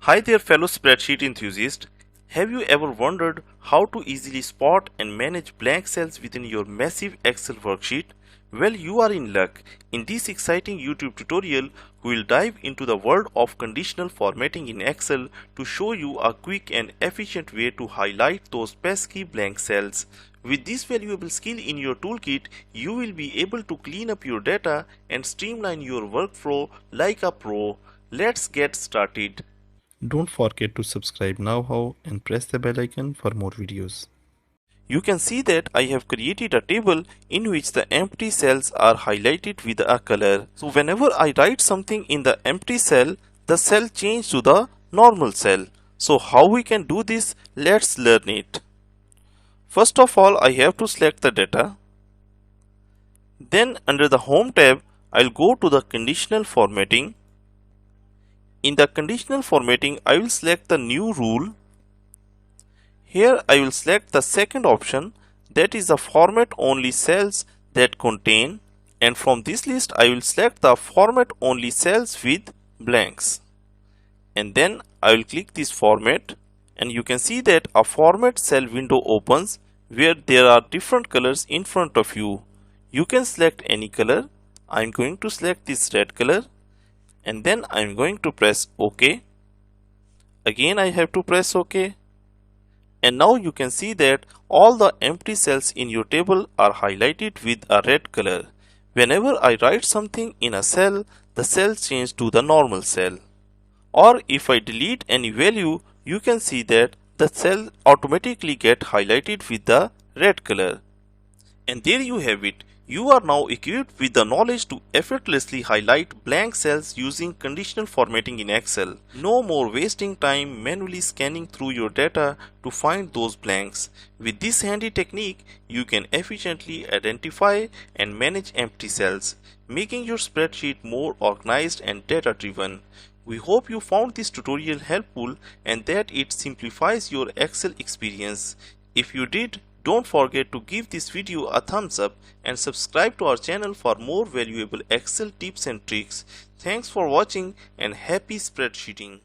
Hi there fellow spreadsheet enthusiasts. Have you ever wondered how to easily spot and manage blank cells within your massive Excel worksheet? Well, you are in luck. In this exciting YouTube tutorial, we will dive into the world of conditional formatting in Excel to show you a quick and efficient way to highlight those pesky blank cells. With this valuable skill in your toolkit, you will be able to clean up your data and streamline your workflow like a pro. Let's get started. Don't forget to subscribe now and press the bell icon for more videos. You can see that I have created a table in which the empty cells are highlighted with a color. So whenever I write something in the empty cell, the cell changes to the normal cell. So how we can do this? Let's learn it. First of all, I have to select the data. Then under the Home tab, I'll go to the Conditional Formatting. In the Conditional Formatting, I will select the New Rule. Here I will select the second option, that is the format only cells that contain, and from this list I will select the format only cells with blanks. And then I will click this format, and you can see that a format cell window opens where there are different colors in front of you. You can select any color. I am going to select this red color, and then I am going to press OK. Again I have to press OK. And now you can see that all the empty cells in your table are highlighted with a red color. Whenever I write something in a cell, the cell changes to the normal cell. Or if I delete any value, you can see that the cell automatically get highlighted with the red color. And there you have it. You are now equipped with the knowledge to effortlessly highlight blank cells using conditional formatting in Excel. No more wasting time manually scanning through your data to find those blanks. With this handy technique, you can efficiently identify and manage empty cells, making your spreadsheet more organized and data-driven. We hope you found this tutorial helpful and that it simplifies your Excel experience. If you did, don't forget to give this video a thumbs up and subscribe to our channel for more valuable Excel tips and tricks. Thanks for watching and happy spreadsheeting.